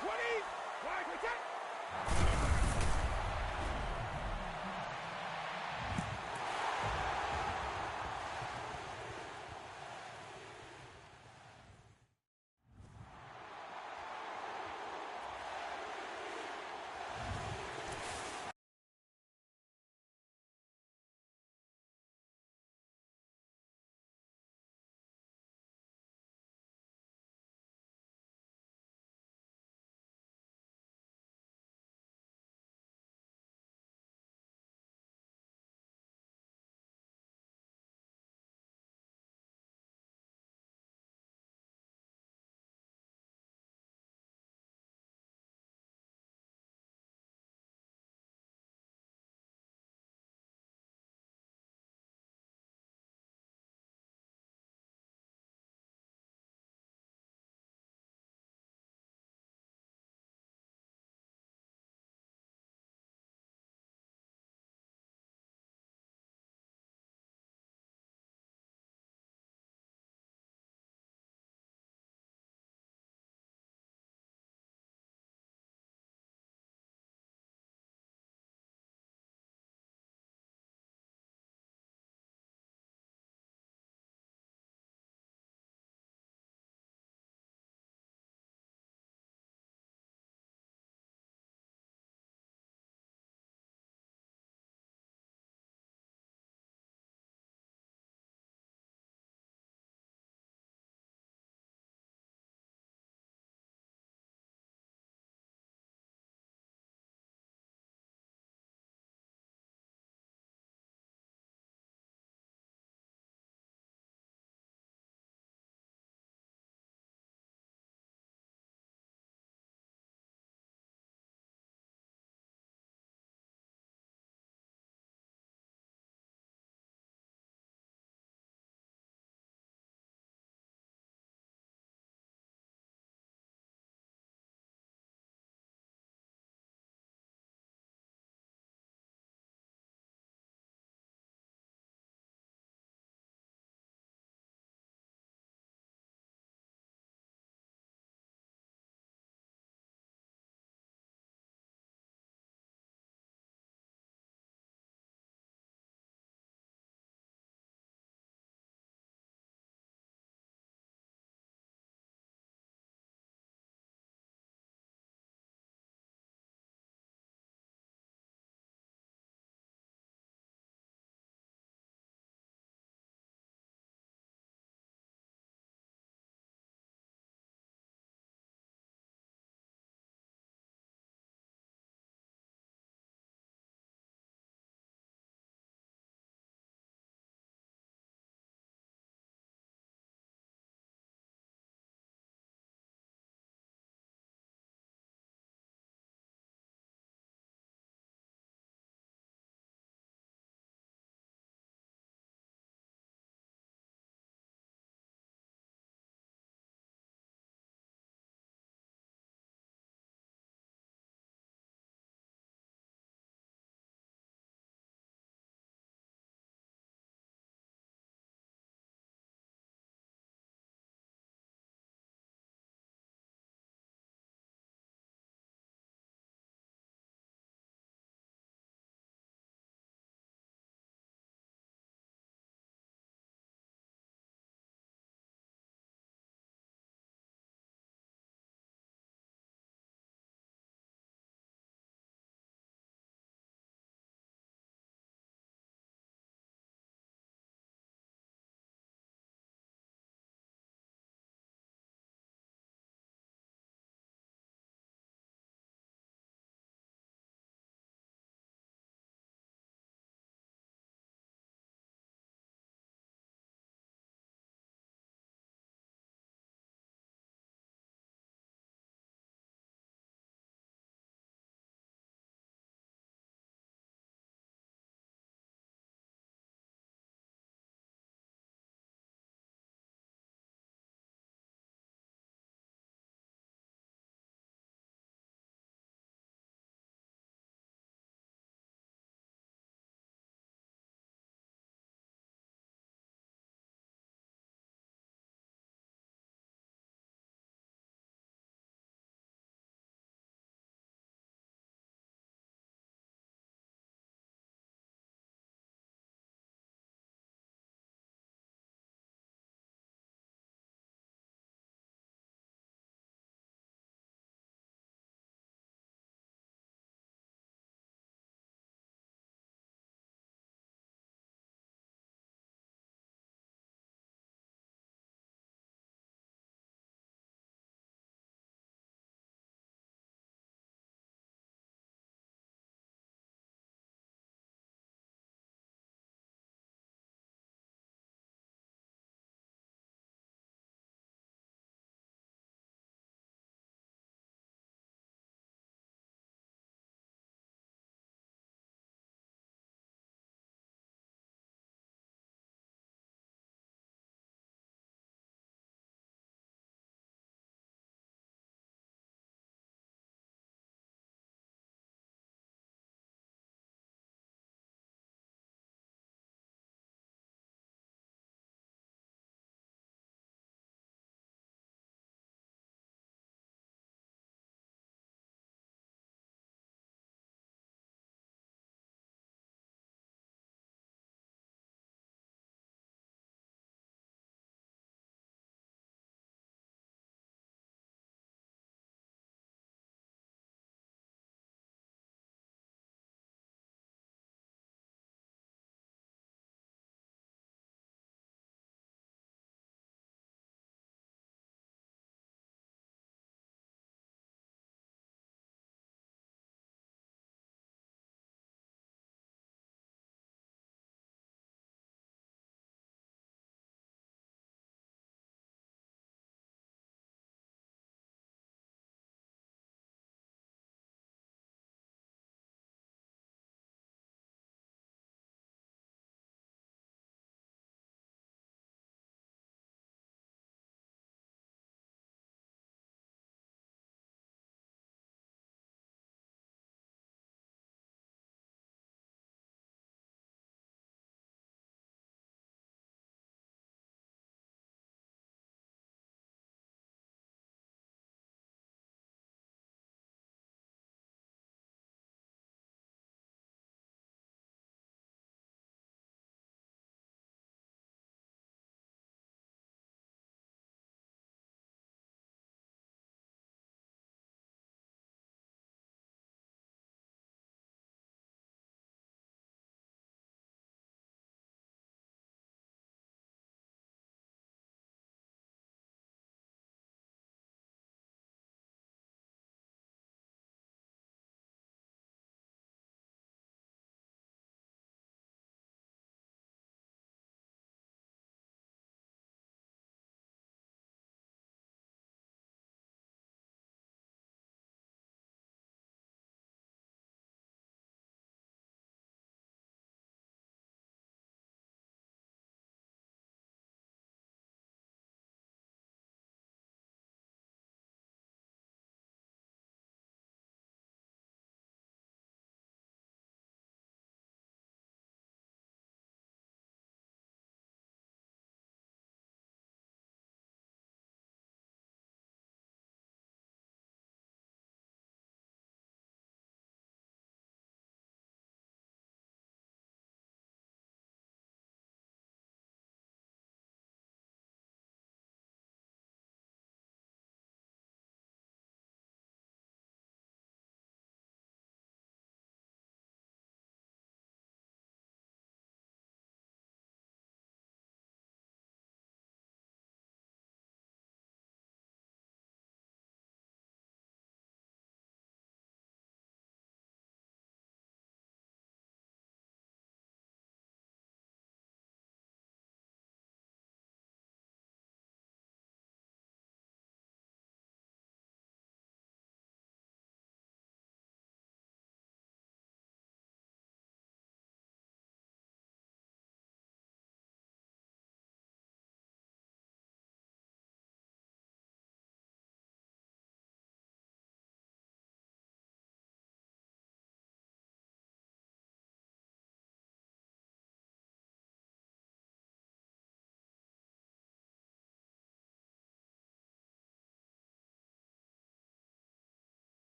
220! Wide return!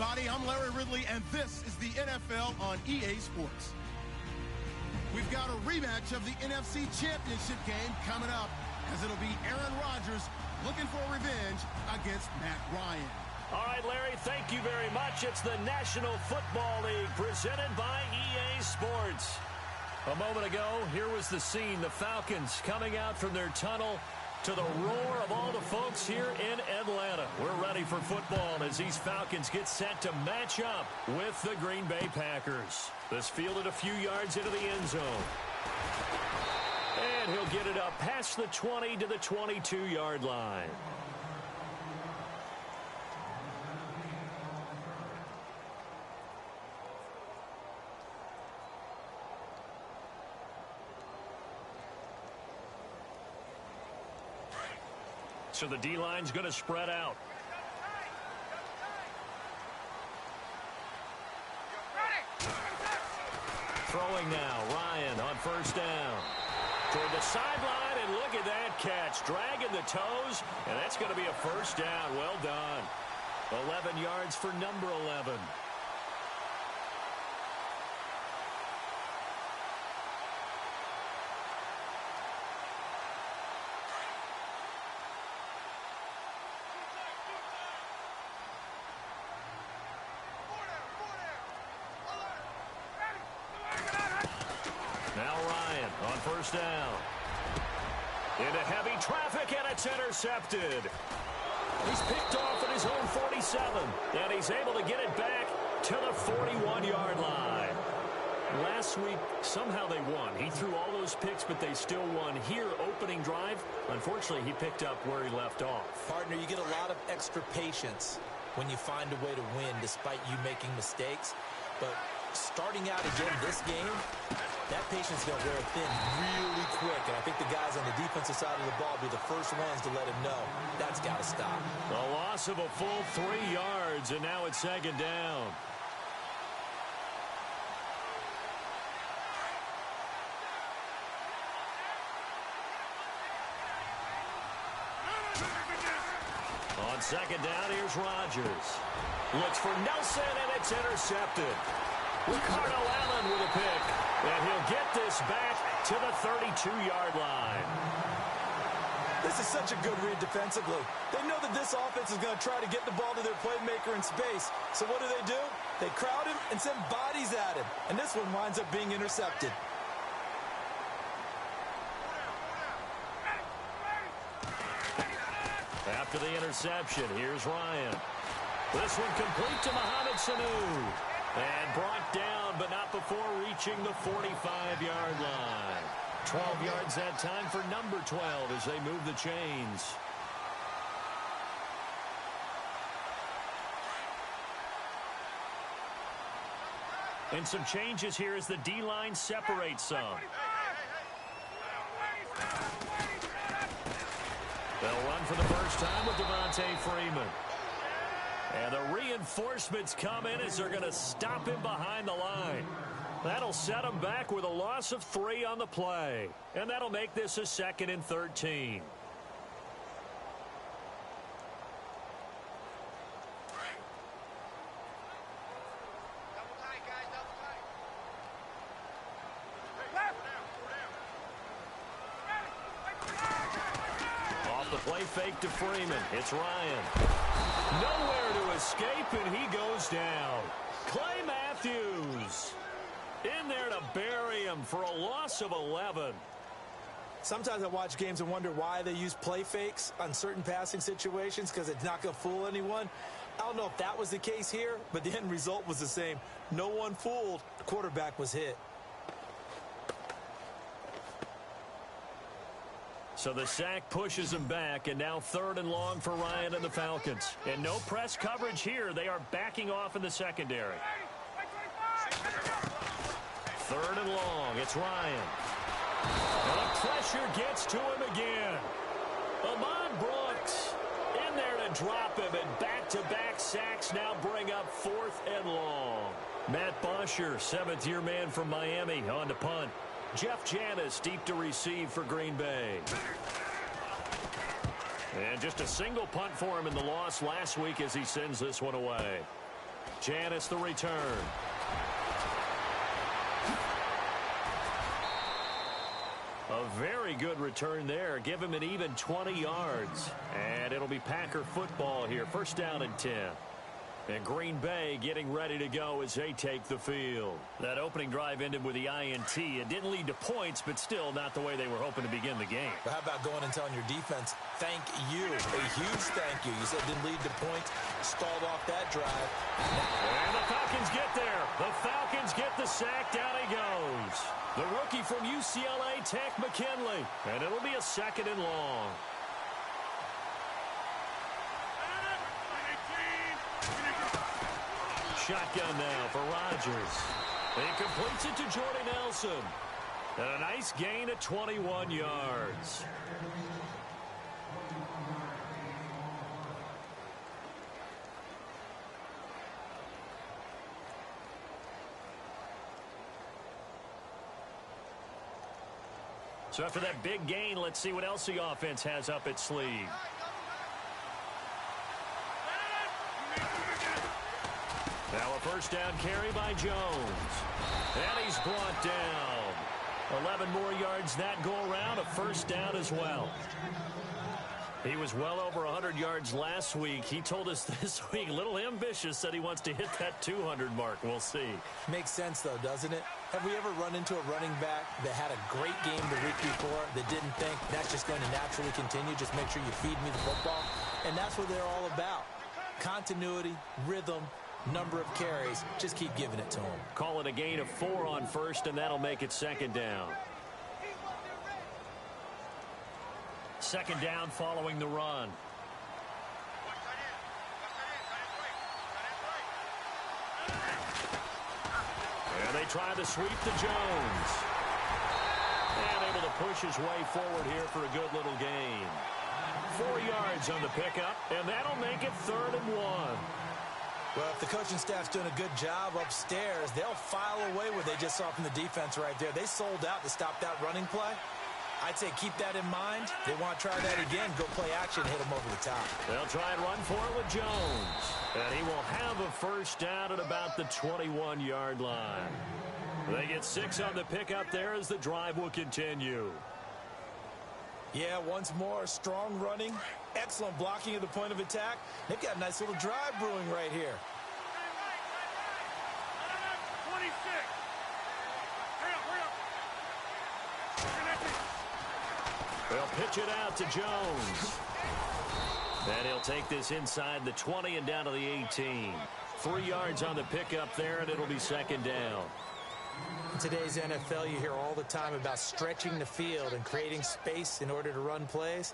everybody. I'm Larry Ridley, and this is the NFL on EA Sports. We've got a rematch of the NFC Championship game coming up, as it'll be Aaron Rodgers looking for revenge against Matt Ryan. All right, Larry, thank you very much. It's the National Football League presented by EA Sports. A moment ago, here was the scene. The Falcons coming out from their tunnel to the roar of all the folks here in Atlanta. We're ready for football as these Falcons get set to match up with the Green Bay Packers. This fielded a few yards into the end zone. And he'll get it up past the 20 to the 22-yard line. So the D-line's going to spread out. Throwing now, Ryan on first down. Toward the sideline, and look at that catch. Dragging the toes, and that's going to be a first down. Well done. 11 yards for number 11. Now Ryan on first down. Into heavy traffic, and it's intercepted. He's picked off at his own 47, and he's able to get it back to the 41-yard line. Last week, somehow they won. He threw all those picks, but they still won. Here, opening drive, unfortunately, he picked up where he left off. Partner, you get a lot of extra patience when you find a way to win despite you making mistakes. But starting out again this game, that patience is going to wear thin really quick. And I think the guys on the defensive side of the ball will be the first ones to let him know that's got to stop. A loss of a full 3 yards, and now it's second down. On second down, here's Rodgers. Looks for Nelson, and it's intercepted. Ricardo Allen with a pick, and he'll get this back to the 32-yard line. This is such a good read defensively. They know that this offense is going to try to get the ball to their playmaker in space. So what do? They crowd him and send bodies at him. And this one winds up being intercepted. After the interception, here's Ryan. This one complete to Mohamed Sanu. And brought down, but not before reaching the 45-yard line. 12 yards that time for number 12 as they move the chains. And some changes here as the D-line separates some. They'll run for the first time with Devontae Freeman. And the reinforcements come in as they're going to stop him behind the line. That'll set him back with a loss of 3 on the play. And that'll make this a 2nd and 13. Off the play fake to Freeman. It's Ryan. Nowhere to escape, and he goes down. Clay Matthews in there to bury him for a loss of 11. Sometimes I watch games and wonder why they use play fakes on certain passing situations because it's not going to fool anyone. I don't know if that was the case here, but the end result was the same. No one fooled. The quarterback was hit. So the sack pushes him back, and now 3rd and long for Ryan and the Falcons. And no press coverage here. They are backing off in the secondary. 3rd and long. It's Ryan. And the pressure gets to him again. Ahmad Brooks in there to drop him, and back-to-back sacks now bring up 4th and long. Matt Bosher, 7th-year man from Miami, on to punt. Jeff Janis deep to receive for Green Bay. And just a single punt for him in the loss last week as he sends this one away. Janice the return. A very good return there. Give him an even 20 yards. And it'll be Packer football here. First down and 10. And Green Bay getting ready to go as they take the field. That opening drive ended with the INT. It didn't lead to points, but still not the way they were hoping to begin the game. But how about going and telling your defense, thank you, a huge thank you. You said it didn't lead to points, stalled off that drive. And the Falcons get there. The Falcons get the sack. Down he goes. The rookie from UCLA, Tech McKinley. And it'll be a second and long. Shotgun now for Rodgers. He completes it to Jordy Nelson. And a nice gain of 21 yards. So after that big gain, let's see what else the offense has up its sleeve. Now a first down carry by Jones. And he's brought down. 11 more yards that go around. A first down as well. He was well over 100 yards last week. He told us this week, a little ambitious, said he wants to hit that 200 mark. We'll see. Makes sense, though, doesn't it? Have we ever run into a running back that had a great game the week before that didn't think that's just going to naturally continue? Just make sure you feed me the football. And that's what they're all about. Continuity, rhythm, number of carries. Just keep giving it to him. Call it a gain of 4 on first, and that'll make it second down. Second down following the run. And they try to sweep to Jones. And able to push his way forward here for a good little gain. 4 yards on the pickup, and that'll make it 3rd and 1. Well, if the coaching staff's doing a good job upstairs, they'll file away what they just saw from the defense right there. They sold out to stop that running play. I'd say keep that in mind. They want to try that again. Go play action, hit them over the top. They'll try and run for it with Jones. And he will have a first down at about the 21-yard line. They get 6 on the pickup there as the drive will continue. Yeah, once more, strong running, excellent blocking at the point of attack. They've got a nice little drive brewing right here. 26. They'll pitch it out to Jones. And he'll take this inside the 20 and down to the 18. 3 yards on the pickup there, and it'll be second down. In today's NFL, you hear all the time about stretching the field and creating space in order to run plays.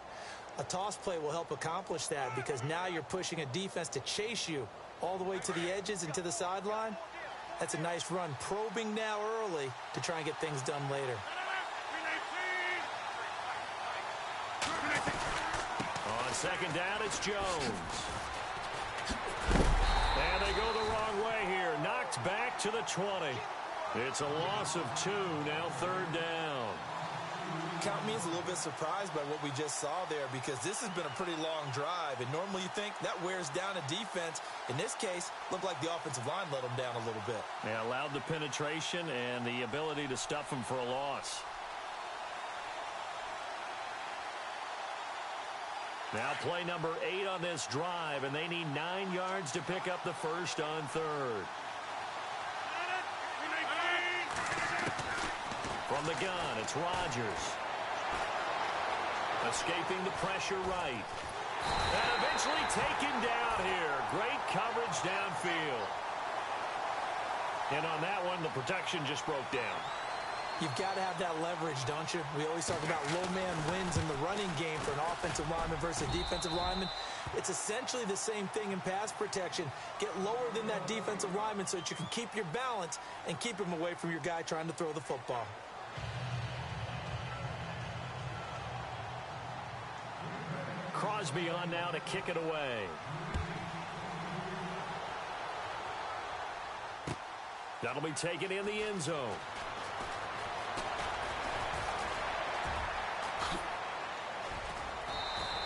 A toss play will help accomplish that because now you're pushing a defense to chase you all the way to the edges and to the sideline. That's a nice run. Probing now early to try and get things done later. On second down, it's Jones. And they go the wrong way here. Knocked back to the 20. It's a loss of 2, now 3rd down. Count me as a little bit surprised by what we just saw there because this has been a pretty long drive, and normally you think that wears down a defense. In this case, looked like the offensive line let them down a little bit. They allowed the penetration and the ability to stuff them for a loss. Now play number 8 on this drive, and they need 9 yards to pick up the first on 3rd. From the gun, it's Rodgers. Escaping the pressure right. And eventually taken down here. Great coverage downfield. And on that one, the protection just broke down. You've got to have that leverage, don't you? We always talk about low man wins in the running game for an offensive lineman versus a defensive lineman. It's essentially the same thing in pass protection. Get lower than that defensive lineman so that you can keep your balance and keep him away from your guy trying to throw the football. Crosby on now to kick it away. That'll be taken in the end zone.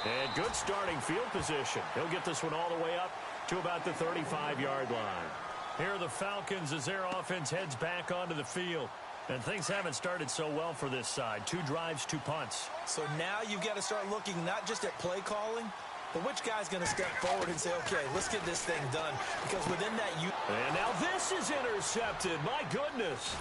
And good starting field position. He'll get this one all the way up to about the 35-yard line. Here are the Falcons as their offense heads back onto the field. And things haven't started so well for this side. 2 drives, 2 punts. So now you've got to start looking not just at play calling, but which guy's going to step forward and say, okay, let's get this thing done. Because within that, And now this is intercepted. My goodness.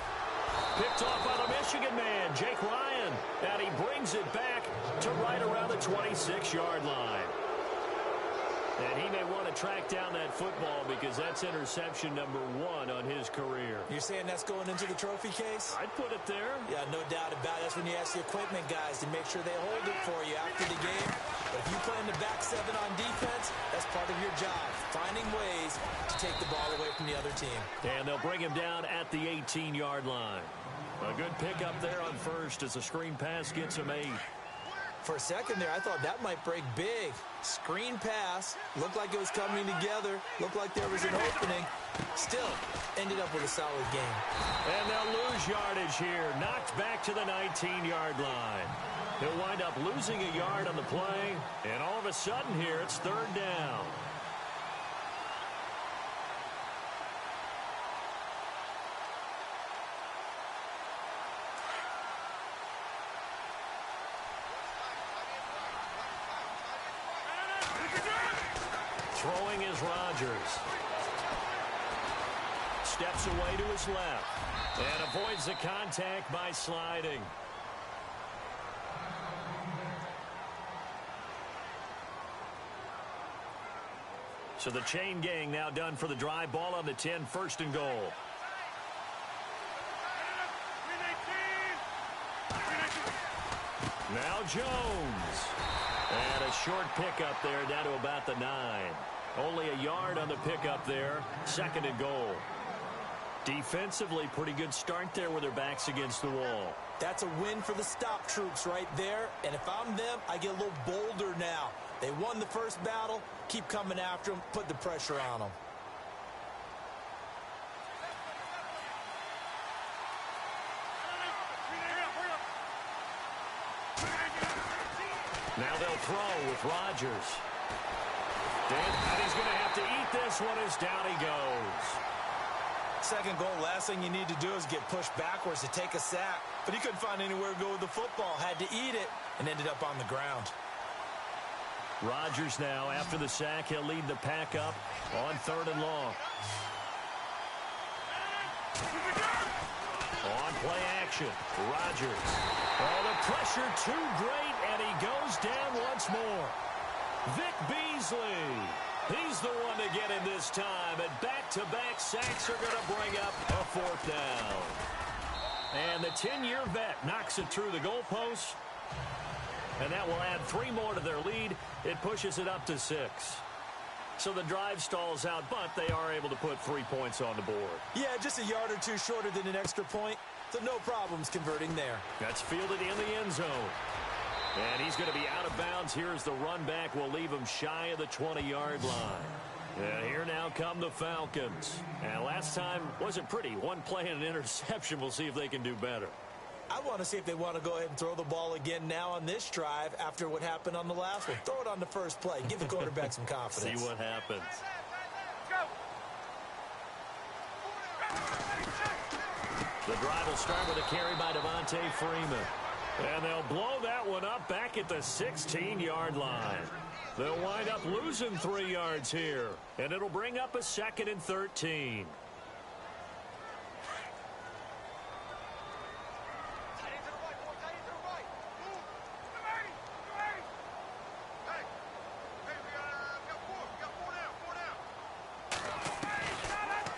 Picked off by the Michigan man, Jake Ryan. And he brings it back to right around the 26-yard line. And he may want to track down that football because that's interception number 1 on his career. You're saying that's going into the trophy case? I'd put it there. Yeah, no doubt about it. That's when you ask the equipment guys to make sure they hold it for you after the game. But if you play in the back 7 on defense, that's part of your job, finding ways to take the ball away from the other team. And they'll bring him down at the 18-yard line. A good pickup there on first as the screen pass gets him 8. For a second there, I thought that might break big. Screen pass. Looked like it was coming together. Looked like there was an opening. Still, ended up with a solid game. And they'll lose yardage here. Knocked back to the 19-yard line. He'll wind up losing a yard on the play. And all of a sudden here, it's 3rd down. Throwing is Rodgers. Steps away to his left. And avoids the contact by sliding. So the chain gang now done for the drive. Ball on the 10, 1st and goal. Now Jones. And a short pickup there down to about the 9. Only a yard on the pickup there. 2nd and goal. Defensively, pretty good start there with their backs against the wall. That's a win for the stop troops right there. And if I'm them, I get a little bolder now. They won the first battle. Keep coming after them. Put the pressure on them. Now they'll throw with Rodgers. And he's going to have to eat this one as down he goes. 2nd goal, last thing you need to do is get pushed backwards to take a sack. But he couldn't find anywhere to go with the football. Had to eat it and ended up on the ground. Rodgers now, after the sack, he'll lead the pack up on 3rd and long. On play action, Rodgers. Oh, the pressure too great, and he goes down once more. Vic Beasley. He's the one to get him this time, and back-to-back sacks are going to bring up a 4th down. And the 10-year vet knocks it through the goalpost, and that will add 3 more to their lead. It pushes it up to 6. So the drive stalls out, but they are able to put 3 points on the board. Yeah, just a yard or 2 shorter than an extra point, so no problems converting there. That's fielded in the end zone. And he's going to be out of bounds. Here's the run back. Will leave him shy of the 20-yard line. And here now come the Falcons. And last time wasn't pretty. 1 play and an interception. We'll see if they can do better. I want to see if they want to go ahead and throw the ball again now on this drive after what happened on the last one. Throw it on the first play. Give the quarterback some confidence. See what happens. The drive will start with a carry by Devontae Freeman. And they'll blow that one up back at the 16-yard line. They'll wind up losing 3 yards here. And it'll bring up a 2nd and 13.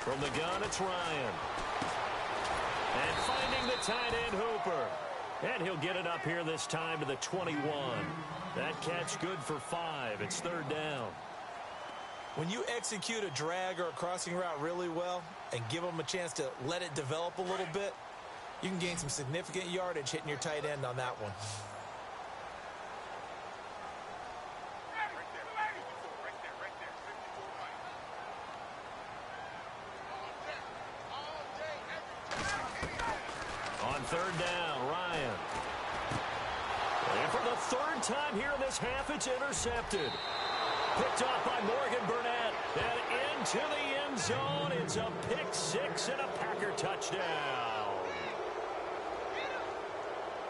From the gun, it's Ryan. And finding the tight end Hooper. And he'll get it up here this time to the 21. That catch good for 5. It's 3rd down. When you execute a drag or a crossing route really well and give them a chance to let it develop a little bit, you can gain some significant yardage hitting your tight end on that one. On 3rd down, Ryan. And for the 3rd time here in this half, it's intercepted. Picked off by Morgan Burnett. And into the end zone. It's a pick six and a Packer touchdown.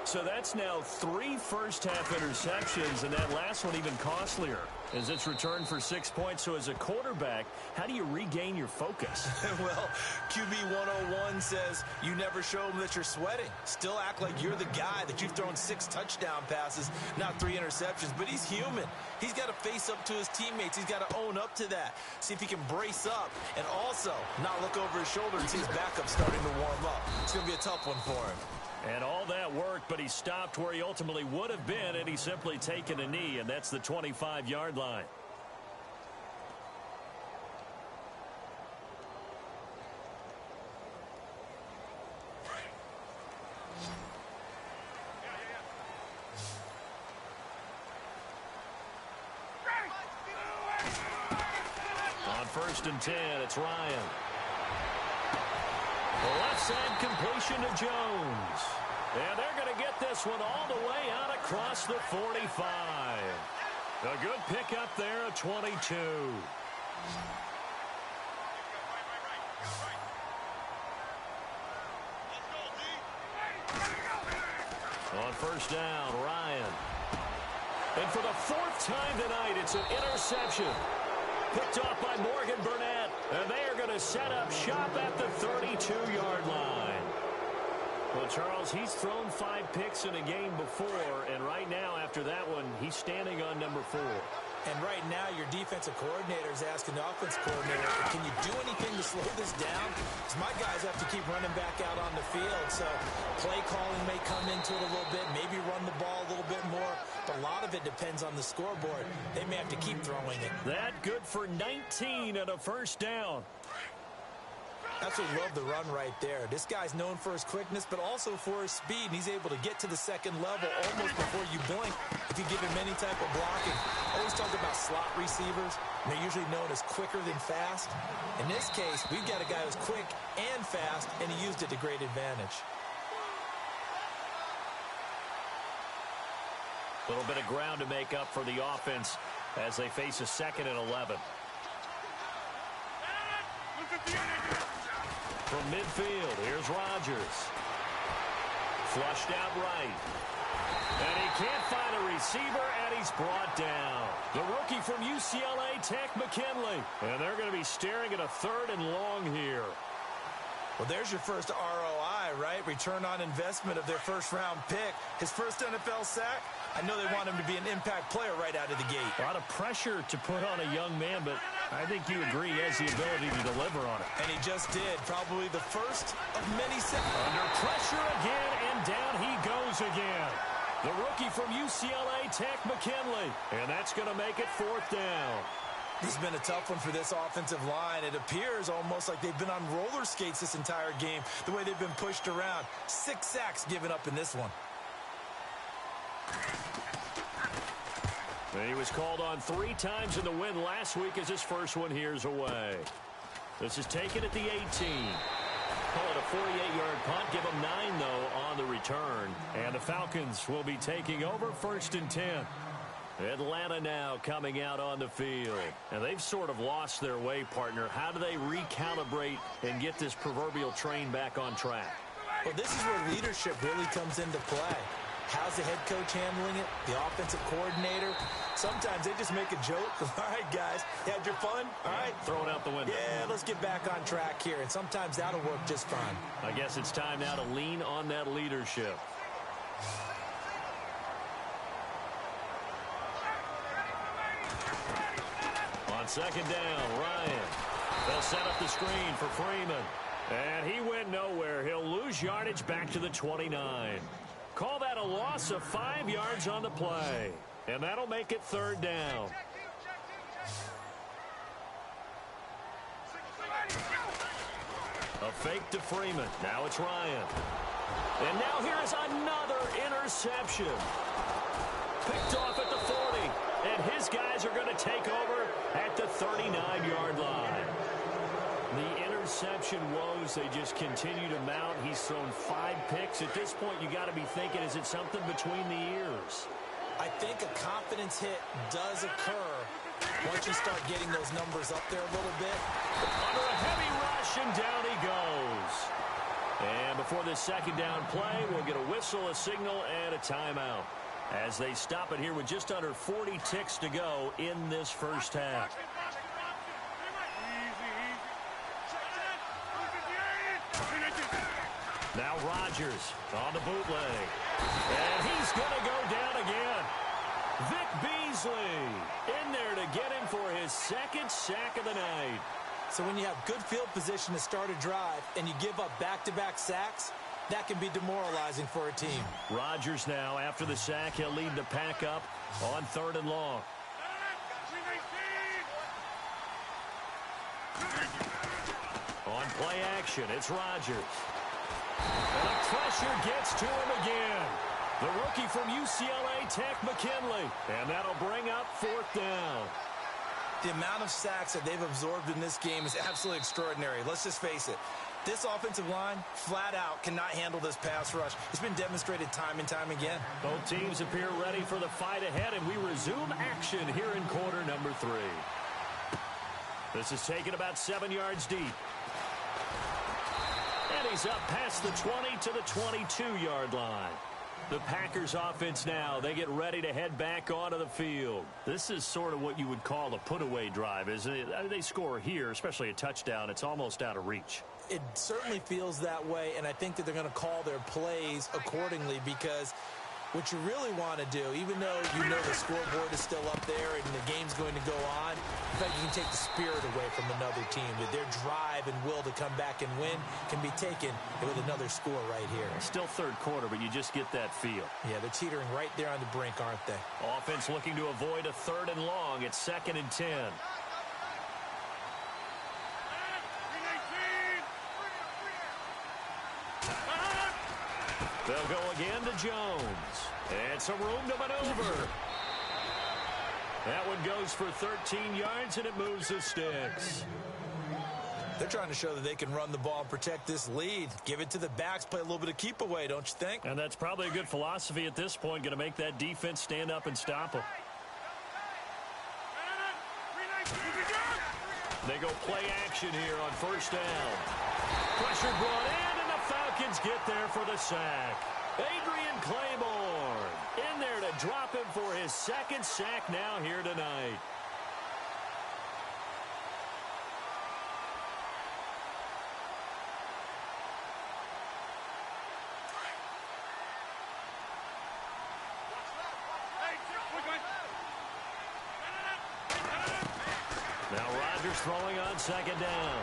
So that's now 3 first-half interceptions, and that last one even costlier as it's returned for 6 points. So as a quarterback, how do you regain your focus? Well, QB 101 says you never show them that you're sweating. Still act like you're the guy, that you've thrown 6 touchdown passes, not 3 interceptions. But he's human. He's got to face up to his teammates. He's got to own up to that. See if he can brace up and also not look over his shoulder and see his backup starting to warm up. It's going to be a tough one for him. And all that worked, but he stopped where he ultimately would have been, and he's simply taken a knee, and that's the 25-yard line. On 1st and 10, it's Ryan. Left side completion to Jones. And they're going to get this one all the way out across the 45. A good pick up there at 22. On 1st down, Ryan. And for the 4th time tonight, it's an interception. Picked off by Morgan Burnett. And they are going to set up shop at the 32-yard line. Well, Charles, he's thrown 5 picks in a game before, and right now, after that one, he's standing on number 4. And right now, your defensive coordinator is asking the offense coordinator, can you do anything to slow this down? Because my guys have to keep running back out on the field. So play calling may come into it a little bit, maybe run the ball a little bit more. But a lot of it depends on the scoreboard. They may have to keep throwing it. That good for 19 and a 1st down. Absolutely love the run right there. This guy's known for his quickness, but also for his speed. And he's able to get to the 2nd level almost before you blink if you give him any type of blocking. I always talk about slot receivers. And they're usually known as quicker than fast. In this case, we've got a guy who's quick and fast, and he used it to great advantage. A little bit of ground to make up for the offense as they face a 2nd and 11. From midfield, here's Rodgers. Flushed out right. And he can't find a receiver, and he's brought down. The rookie from UCLA, Tech McKinley. And they're going to be staring at a 3rd and long here. Well, there's your first ROI, right? Return on investment of their 1st-round pick. His first NFL sack. I know they want him to be an impact player right out of the gate. A lot of pressure to put on a young man, but I think you agree he has the ability to deliver on it. And he just did. Probably the first of many sacks. Under pressure again, and down he goes again. The rookie from UCLA, Tech McKinley. And that's going to make it 4th down. This has been a tough one for this offensive line. It appears almost like they've been on roller skates this entire game, the way they've been pushed around. 6 sacks given up in this one. And he was called on 3 times in the win last week as his first one here's away. This is taken at the 18. Call it a 48-yard punt. Give him 9, though, on the return. And the Falcons will be taking over 1st and 10. Atlanta now coming out on the field. And they've sort of lost their way, partner. How do they recalibrate and get this proverbial train back on track? Well, this is where leadership really comes into play. How's the head coach handling it? The offensive coordinator? Sometimes they just make a joke. All right, guys, you had your fun? All right. Throw it out the window. Yeah, let's get back on track here. And sometimes that'll work just fine. I guess it's time now to lean on that leadership. On 2nd down, Ryan. They'll set up the screen for Freeman. And he went nowhere. He'll lose yardage back to the 29. Call that a loss of 5 yards on the play. And that'll make it 3rd down. A fake to Freeman. Now it's Ryan. And now here's another interception. Picked off at the 40. And his guys are going to take over at the 39-yard line. The interception woes, they just continue to mount. He's thrown 5 picks. At this point, you got to be thinking, is it something between the ears? I think a confidence hit does occur once you start getting those numbers up there a little bit. Under a heavy rush, and down he goes. And before this second down play, we'll get a whistle, a signal, and a timeout, as they stop it here with just under 40 ticks to go in this first half. Now Rodgers on the bootleg. And he's going to go down again. Vic Beasley in there to get him for his second sack of the night. So when you have good field position to start a drive and you give up back-to-back sacks, that can be demoralizing for a team. Rodgers now, after the sack, he'll lead the pack up on 3rd and long. On play action, it's Rodgers. And the pressure gets to him again. The rookie from UCLA, Tech McKinley. And that'll bring up 4th down. The amount of sacks that they've absorbed in this game is absolutely extraordinary. Let's just face it. This offensive line, flat out, cannot handle this pass rush. It's been demonstrated time and time again. Both teams appear ready for the fight ahead, and we resume action here in quarter number 3. This is taken about 7 yards deep. And he's up past the 20 to the 22-yard line. The Packers offense now, they get ready to head back onto the field. This is sort of what you would call a put-away drive, isn't it? They score here, especially a touchdown. It's almost out of reach. It certainly feels that way, and I think that they're going to call their plays accordingly, because what you really want to do, even though you know the scoreboard is still up there and the game's going to go on, in fact, you can take the spirit away from another team. That their drive and will to come back and win can be taken with another score right here. Still 3rd quarter, but you just get that feel. Yeah, they're teetering right there on the brink, aren't they? Offense looking to avoid a 3rd and long. It's 2nd and 10. They'll go again to Jones. And some room to maneuver. That one goes for 13 yards, and it moves the sticks. They're trying to show that they can run the ball and protect this lead. Give it to the backs, play a little bit of keep away, don't you think? And that's probably a good philosophy at this point, going to make that defense stand up and stop them. They go play action here on 1st down. Pressure brought in, and the Falcons get there for the sack. Adrian Claiborne in there to drop him for his 2nd sack now here tonight. Now Rodgers throwing on 2nd down.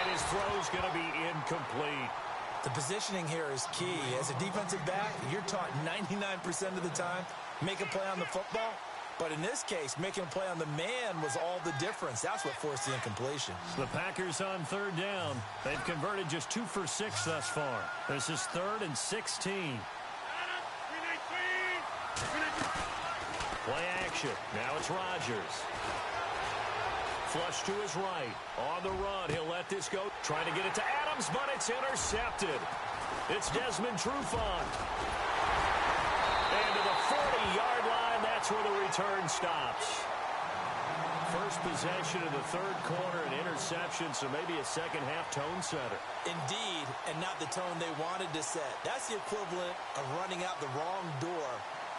And his throw's going to be incomplete. The positioning here is key. As a defensive back, you're taught 99% of the time, make a play on the football. But in this case, making a play on the man was all the difference. That's what forced the incompletion. The Packers on 3rd down. They've converted just 2 for 6 thus far. This is 3rd and 16. Play action. Now it's Rodgers. Flush to his right. On the run, he'll let this go. Trying to get it to Adams, but it's intercepted. It's Desmond Trufant. And to the 40-yard line, that's where the return stops. First possession of the 3rd quarter, an interception, so maybe a second-half tone setter. Indeed, and not the tone they wanted to set. That's the equivalent of running out the wrong door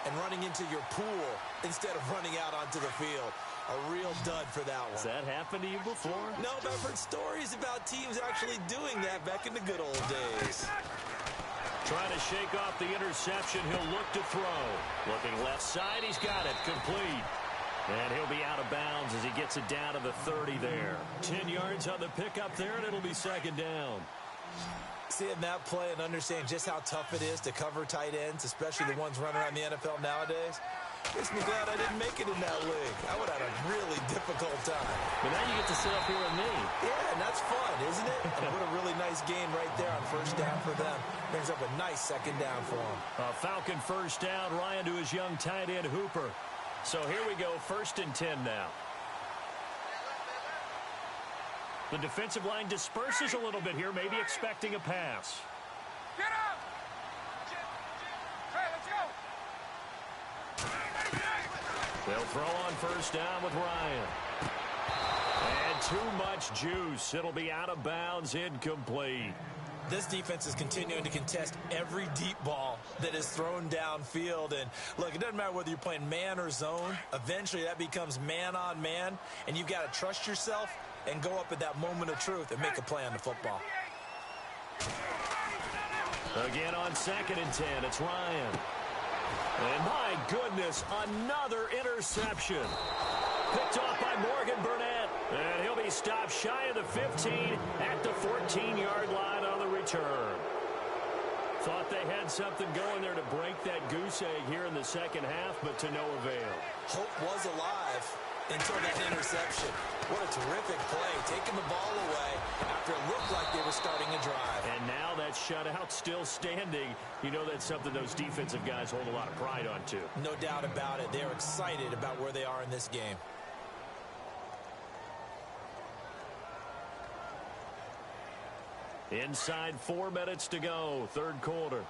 and running into your pool instead of running out onto the field. A real dud for that one. Has that happened to you before? No, but I've heard stories about teams actually doing that back in the good old days. Trying to shake off the interception. He'll look to throw. Looking left side. He's got it. Complete. And he'll be out of bounds as he gets it down to the 30 there. 10 yards on the pickup there, and it'll be 2nd down. Seeing that play and understanding just how tough it is to cover tight ends, especially the ones running around the NFL nowadays, makes me glad I didn't make it in that league. I would have had a really difficult time. But now you get to sit up here with me. Yeah, and that's fun, isn't it? And what a really nice gain right there on 1st down for them. Brings up a nice 2nd down for them. A Falcon 1st down. Ryan to his young tight end, Hooper. So here we go, 1st and 10 now. The defensive line disperses a little bit here, maybe expecting a pass. Get up! Hey, let's go! They'll throw on first down with Ryan. And too much juice. It'll be out of bounds, incomplete. This defense is continuing to contest every deep ball that is thrown downfield. And, look, it doesn't matter whether you're playing man or zone. Eventually, that becomes man on man. And you've got to trust yourself and go up at that moment of truth and make a play on the football. Again on 2nd and 10, it's Ryan. And, my goodness, another interception. Picked off by Morgan Burnett. And he'll be stopped shy of the 15 at the 14-yard line on the return. Thought they had something going there to break that goose egg here in the second half, but to no avail. Hope was alive until that interception. What a terrific play, taking the ball away after it looked like they were starting a drive. And now that shutout still standing. You know that's something those defensive guys hold a lot of pride on, too. No doubt about it. They're excited about where they are in this game. Inside 4 minutes to go, third quarter.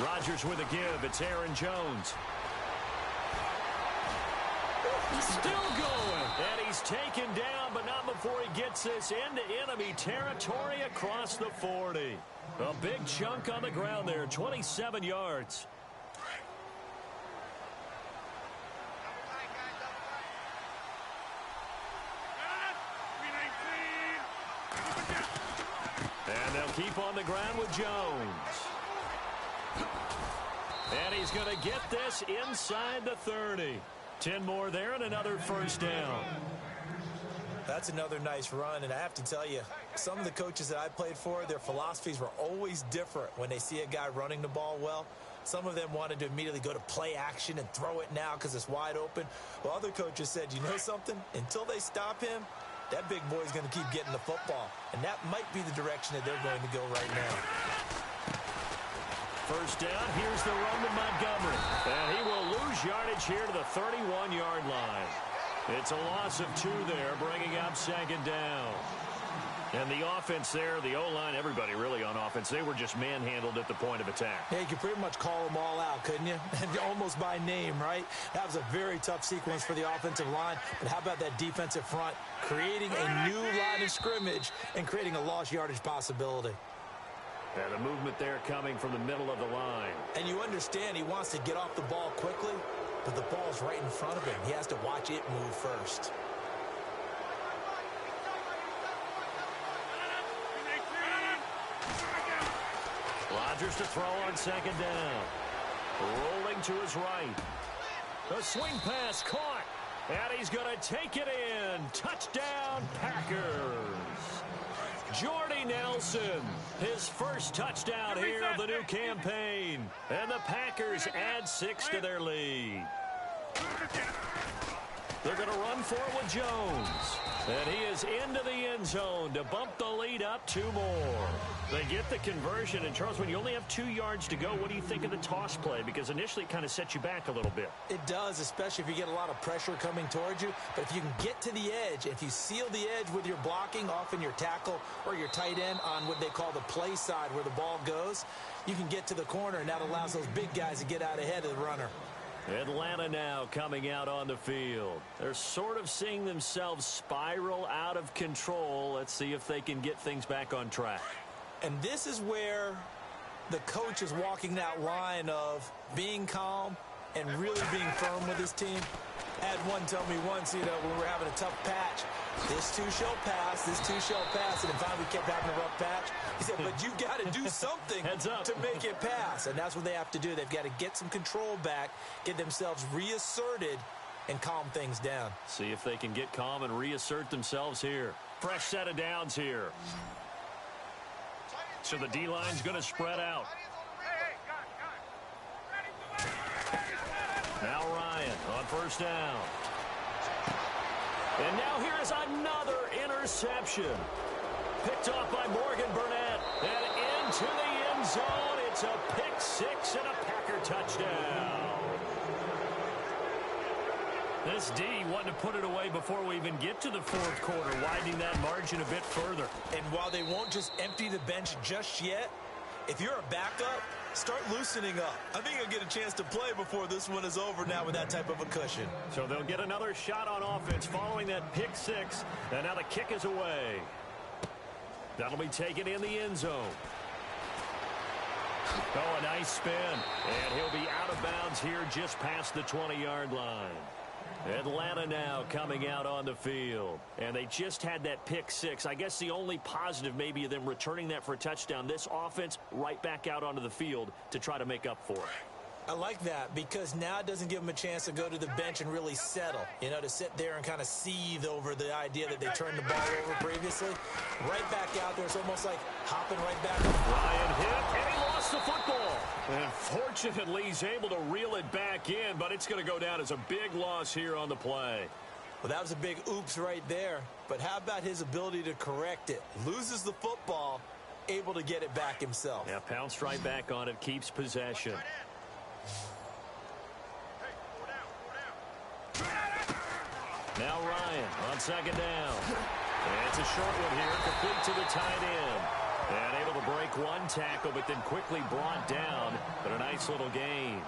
Rodgers with a give. It's Aaron Jones. He's still going. And he's taken down, but not before he gets this into enemy territory across the 40. A big chunk on the ground there, 27 yards. And they'll keep on the ground with Jones. And he's going to get this inside the 30. 10 more there and another first down. That's another nice run, and I have to tell you, some of the coaches that I played for, their philosophies were always different when they see a guy running the ball well. Some of them wanted to immediately go to play action and throw it now because it's wide open. Well, other coaches said, you know something? Until they stop him, that big boy's going to keep getting the football. And that might be the direction that they're going to go right now. First down, here's the run to Montgomery. And he will lose yardage here to the 31-yard line. It's a loss of 2 there, bringing up second down. And the offense there, the O-line, everybody really on offense, they were just manhandled at the point of attack. Yeah, you could pretty much call them all out, couldn't you? Almost by name, right? That was a very tough sequence for the offensive line. But how about that defensive front creating a new line of scrimmage and creating a lost yardage possibility? And the movement there coming from the middle of the line. And you understand he wants to get off the ball quickly, but the ball's right in front of him. He has to watch it move first. Rodgers to throw on second down. Rolling to his right. A swing pass caught. And he's going to take it in. Touchdown, Packers. Jordy Nelson, his first touchdown here of the new campaign. And the Packers add 6 to their lead. They're going to run for it with Jones. And he is into the end zone to bump the lead up 2 more. They get the conversion. And, Charles, when you only have 2 yards to go, what do you think of the toss play? Because initially it kind of sets you back a little bit. It does, especially if you get a lot of pressure coming towards you. But if you can get to the edge, if you seal the edge with your blocking, often your tackle or your tight end on what they call the play side where the ball goes, you can get to the corner, and that allows those big guys to get out ahead of the runner. Atlanta now coming out on the field. They're sort of seeing themselves spiral out of control. Let's see if they can get things back on track. And this is where the coach is walking that line of being calm and really being firm with his team. I had one tell me once, when we were having a tough patch, this too shall pass, this too shall pass, and then finally we kept having a rough patch. He said, but you've got to do something to make it pass, and that's what they have to do. They've got to get some control back, get themselves reasserted, and calm things down. See if they can get calm and reassert themselves here. Fresh set of downs here. So the D-line's going to spread out. Now Ryan on first down. And now here is another interception. Picked off by Morgan Burnett. And into the end zone. It's a pick 6 and a Packer touchdown. This D wanted to put it away before we even get to the fourth quarter, widening that margin a bit further. And while they won't just empty the bench just yet, If you're a backup, start loosening up. I think you'll get a chance to play before this one is over now with that type of a cushion. So they'll get another shot on offense following that pick six. And now the kick is away. That'll be taken in the end zone. Oh, a nice spin. And he'll be out of bounds here just past the 20-yard line. Atlanta now coming out on the field. And they just had that pick six. I guess the only positive maybe of them returning that for a touchdown. This offense right back out onto the field to try to make up for it. I like that because now it doesn't give them a chance to go to the bench and really settle. You know, to sit there and kind of seethe over the idea that they turned the ball over previously. Right back out there. It's almost like hopping right back. Ryan hit, and he lost the football. And fortunately, he's able to reel it back in, but it's going to go down as a big loss here on the play. Well, that was a big oops right there. But how about his ability to correct it? Loses the football, able to get it back himself. Yeah, pounced right back on it, keeps possession. Now Ryan on second down. And it's a short one here, complete to the tight end. And able to break one tackle, but then quickly brought down. But a nice little gain.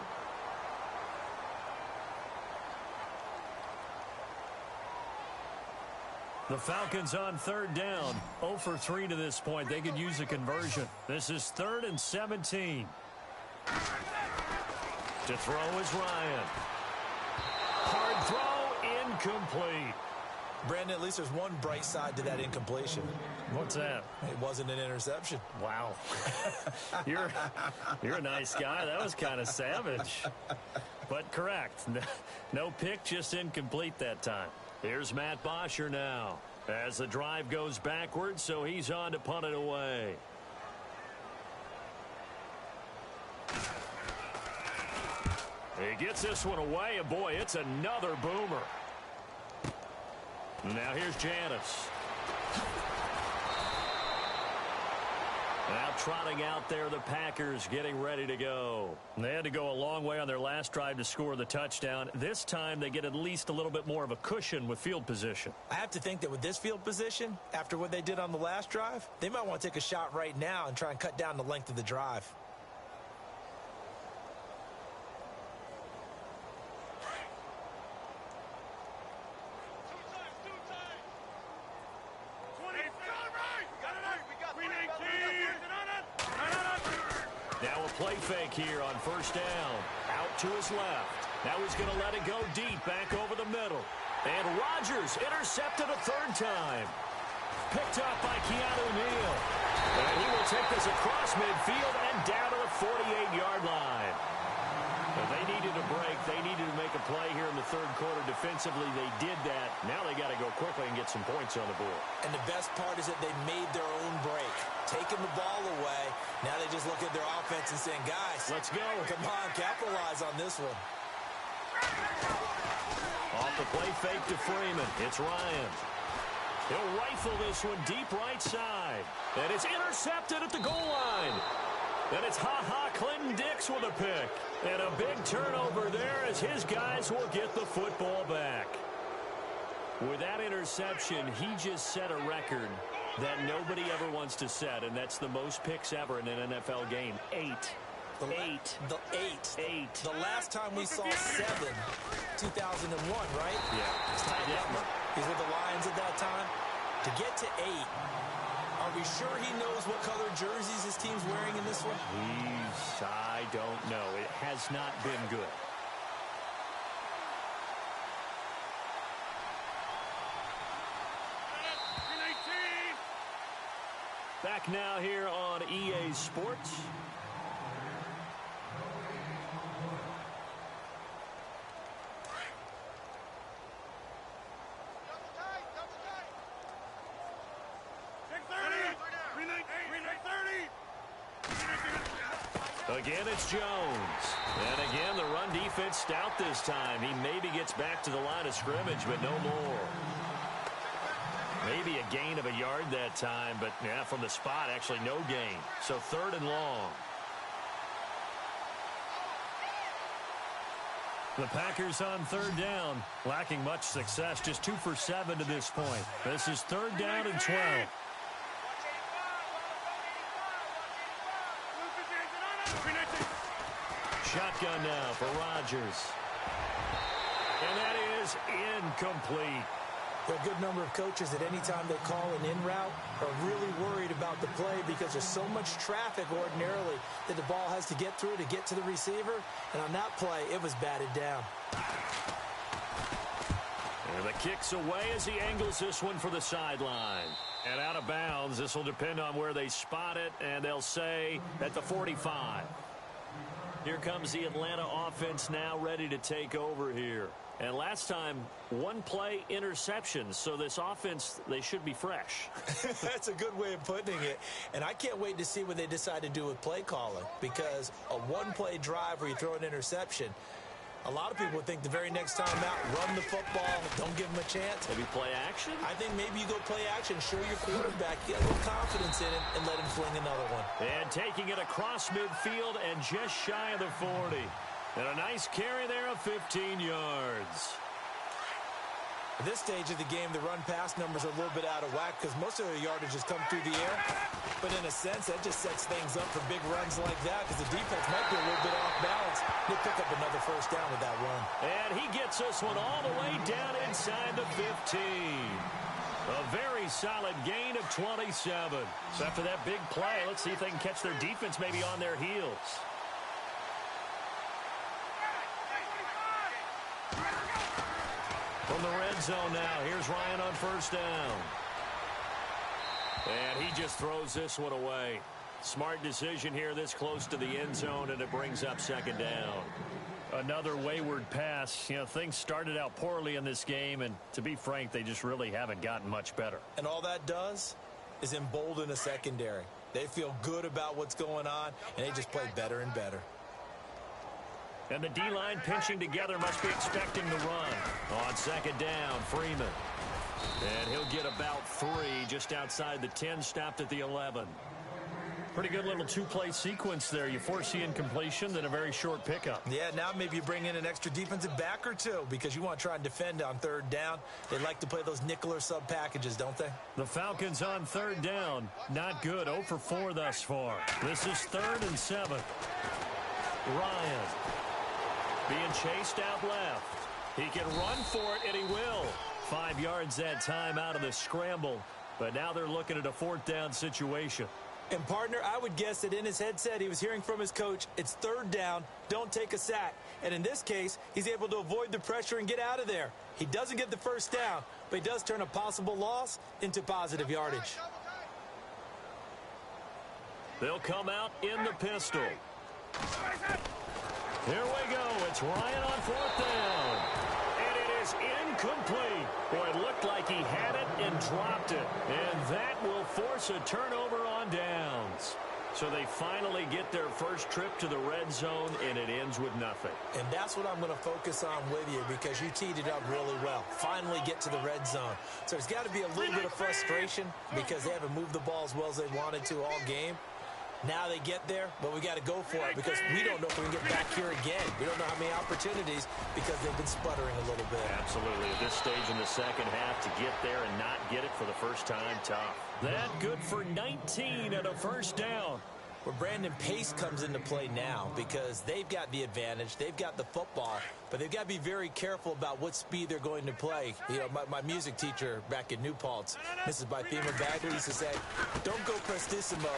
The Falcons on third down. 0 for 3 to this point. They could use a conversion. This is 3rd and 17. To throw is Ryan. Hard throw, incomplete. Brandon, at least there's one bright side to that incompletion. What's that? It wasn't an interception. Wow. You're a nice guy. That was kind of savage. But correct. No pick, just incomplete that time. Here's Matt Bosher now. As the drive goes backwards, so he's on to punt it away. He gets this one away, and boy, it's another boomer. Now here's Janice. Now trotting out there, the Packers getting ready to go. They had to go a long way on their last drive to score the touchdown. This time they get at least a little bit more of a cushion with field position. I have to think that with this field position, after what they did on the last drive, they might want to take a shot right now and try and cut down the length of the drive. Now a play fake here on first down. Out to his left. Now he's going to let it go deep back over the middle. And Rodgers intercepted a third time. Picked up by Keanu Neal. And he will take this across midfield and down to the 48-yard line. But they needed a break. They needed to make a play here in the third quarter defensively. They did that. Now they got to go quickly and get some points on the board. And the best part is that they made their own break. Taking the ball away. Now they just look at their offense and saying, guys, let's go. Come on, capitalize on this one. Off the play fake to Freeman. It's Ryan. He'll rifle this one deep right side. And it's intercepted at the goal line. And it's Clinton Dix with a pick. And a big turnover there as his guys will get the football back. With that interception, he just set a record that nobody ever wants to set, and that's the most picks ever in an NFL game. 8. The last time we saw 7, 2001, right? Yeah. Ty Detmer. He's with the Lions at that time. To get to 8, are we sure he knows what color jerseys his team's wearing in this one? I don't know. It has not been good. Back now here on EA Sports. Again, it's Jones. And again, the run defense stout this time. He maybe gets back to the line of scrimmage, but no more. Maybe a gain of a yard that time, but yeah, from the spot, actually no gain. So 3rd and long. The Packers on 3rd down, lacking much success, just 2 for 7 to this point. This is 3rd down and 12. Shotgun now for Rodgers. And that is incomplete. There are a good number of coaches that any time they call an in route are really worried about the play because there's so much traffic ordinarily that the ball has to get through to get to the receiver. And on that play, it was batted down. And the kick's away as he angles this one for the sideline. And out of bounds, this will depend on where they spot it, and they'll say at the 45. Here comes the Atlanta offense now ready to take over here. And last time, one play interceptions, so this offense, they should be fresh. That's a good way of putting it. And I can't wait to see what they decide to do with play calling, because a one-play drive where you throw an interception, a lot of people think the very next time out, run the football, don't give them a chance. Maybe play action? I think maybe you go play action, show your quarterback, get a little confidence in it, and let him fling another one. And taking it across midfield and just shy of the 40. And a nice carry there of 15 yards. At this stage of the game, the run-pass numbers are a little bit out of whack because most of the yardage has come through the air. But in a sense, that just sets things up for big runs like that because the defense might be a little bit off balance. They pick up another first down with that run. And he gets this one all the way down inside the 15. A very solid gain of 27. So after that big play, let's see if they can catch their defense maybe on their heels. From the red zone now, here's Ryan on first down. And he just throws this one away. Smart decision here this close to the end zone, and it brings up second down. Another wayward pass. You know, things started out poorly in this game, and to be frank, they just really haven't gotten much better. And all that does is embolden a secondary. They feel good about what's going on, and they just play better and better. And the D-line pinching together must be expecting the run. On second down, Freeman. And he'll get about 3 just outside the 10, stopped at the 11. Pretty good little two-play sequence there. You force the incompletion, then a very short pickup. Yeah, now maybe you bring in an extra defensive back or two because you want to try and defend on third down. They like to play those nickel or sub packages, don't they? The Falcons on third down. Not good. 0 for 4 thus far. This is 3rd and 7. Ryan being chased out left. He can run for it, and he will. 5 yards that time out of the scramble. But now they're looking at a 4th down situation. And, partner, I would guess that in his headset he was hearing from his coach, it's 3rd down, don't take a sack. And in this case, he's able to avoid the pressure and get out of there. He doesn't get the first down, but he does turn a possible loss into positive yardage. They'll come out in the pistol. Here we go. It's Ryan on 4th down. And it is incomplete. Boy, it looked like he had it and dropped it. And that will force a turnover on downs. So they finally get their first trip to the red zone, and it ends with nothing. And that's what I'm going to focus on with you because you teed it up really well. Finally get to the red zone. So there's got to be a little bit of frustration because they haven't moved the ball as well as they wanted to all game. Now they get there, but we got to go for it because we don't know if we can get back here again. We don't know how many opportunities because they've been sputtering a little bit. Absolutely. At this stage in the second half, to get there and not get it for the first time, tough. That good for 19 and a first down. Where Brandon Pace comes into play now because they've got the advantage. They've got the football, but they've got to be very careful about what speed they're going to play. You know, my music teacher back in New Paltz, Mrs. Bythema Bagley, used to say, don't go prestissimo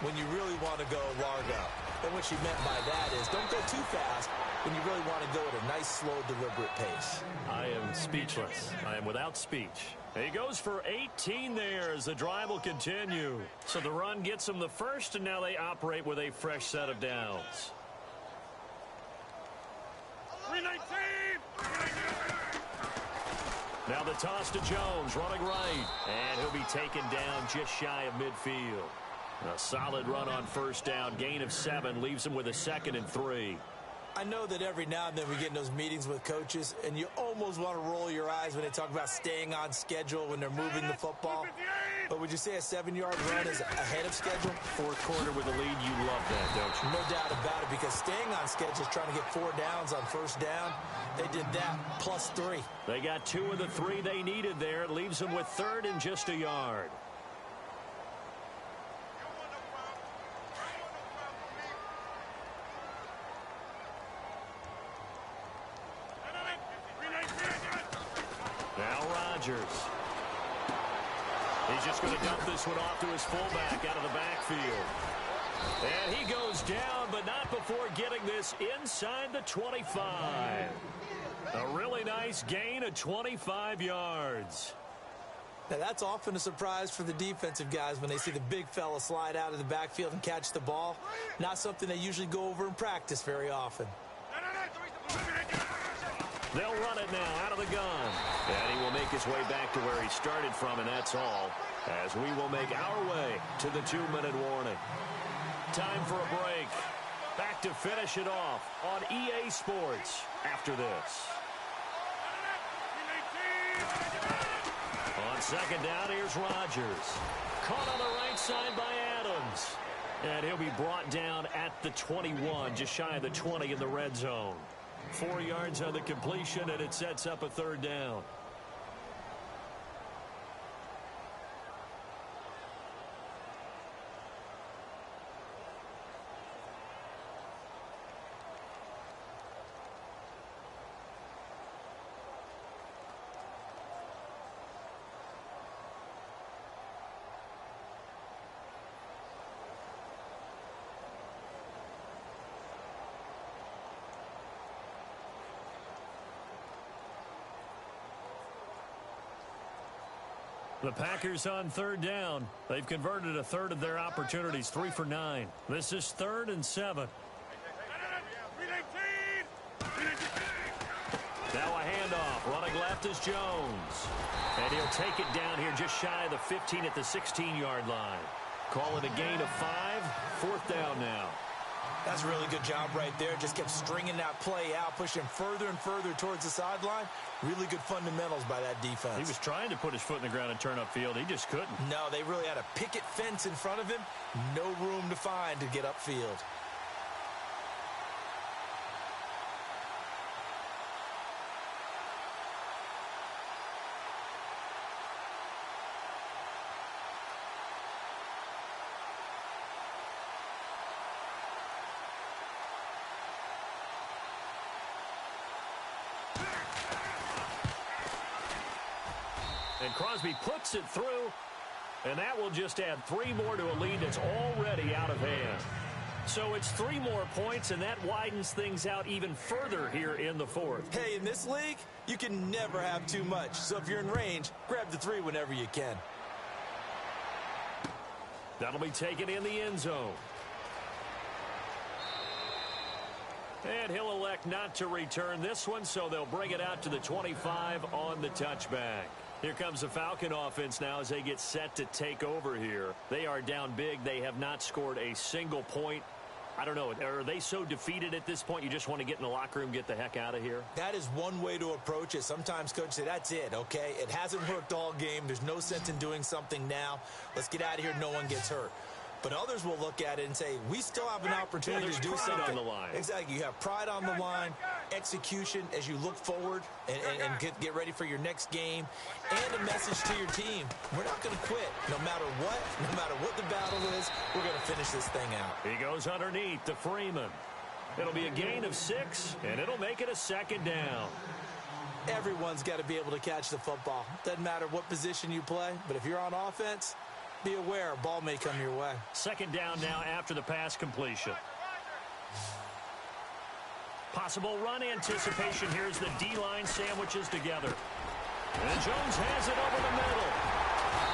when you really want to go largo. And what she meant by that is don't go too fast when you really want to go at a nice, slow, deliberate pace. I am speechless. I am without speech. He goes for 18 there as the drive will continue. So the run gets them the first, and now they operate with a fresh set of downs. 319! Now the toss to Jones, running right. And he'll be taken down just shy of midfield. A solid run on first down. Gain of 7 leaves him with a 2nd and 3. I know that every now and then we get in those meetings with coaches, and you almost want to roll your eyes when they talk about staying on schedule when they're moving the football. But would you say a 7-yard run is ahead of schedule? 4th quarter with a lead, you love that, don't you? No doubt about it, because staying on schedule is trying to get 4 downs on first down. They did that plus 3. They got 2 of the 3 they needed there. It leaves them with 3rd and just a yard. Rodgers. He's just going to dump this one off to his fullback out of the backfield. And he goes down, but not before getting this inside the 25. A really nice gain of 25 yards. Now, that's often a surprise for the defensive guys when they see the big fella slide out of the backfield and catch the ball. Not something they usually go over in practice very often. They'll run it now out of the gun. And he will make his way back to where he started from, and that's all, as we will make our way to the 2-minute warning. Time for a break. Back to finish it off on EA Sports after this. On second down, here's Rodgers. Caught on the right side by Adams. And he'll be brought down at the 21, just shy of the 20 in the red zone. 4 yards on the completion, and it sets up a third down. The Packers on third down. They've converted a third of their opportunities, 3 for 9. This is 3rd and 7. Now a handoff. Running left is Jones. And he'll take it down here just shy of the 15 at the 16-yard line. Call it a gain of 5. 4th down now. That's a really good job right there. Just kept stringing that play out, pushing further and further towards the sideline. Really good fundamentals by that defense. He was trying to put his foot in the ground and turn upfield. He just couldn't. No, they really had a picket fence in front of him. No room to find to get upfield. And Crosby puts it through, and that will just add 3 more to a lead that's already out of hand. So it's 3 more points, and that widens things out even further here in the 4th. Hey, in this league, you can never have too much. So if you're in range, grab the 3 whenever you can. That'll be taken in the end zone. And he'll elect not to return this one, so they'll bring it out to the 25 on the touchback. Here comes the Falcon offense now as they get set to take over here. They are down big. They have not scored a single point. I don't know. Are they so defeated at this point you just want to get in the locker room, get the heck out of here? That is one way to approach it. Sometimes coaches say, that's it, okay? It hasn't worked all game. There's no sense in doing something now. Let's get out of here. No one gets hurt. But others will look at it and say, we still have an opportunity to do something. On the line. Exactly. You have pride on the line, execution as you look forward and get ready for your next game, and a message to your team. We're not going to quit. No matter what the battle is, we're going to finish this thing out. He goes underneath to Freeman. It'll be a gain of 6, and it'll make it a 2nd down. Everyone's got to be able to catch the football. Doesn't matter what position you play, but if you're on offense, be aware, a ball may come your way. 2nd down now after the pass completion. Possible run anticipation here as the D-line sandwiches together. And Jones has it over the middle.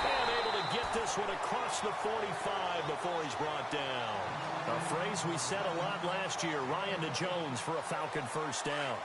And able to get this one across the 45 before he's brought down. A phrase we said a lot last year, Ryan to Jones for a Falcon 1st down.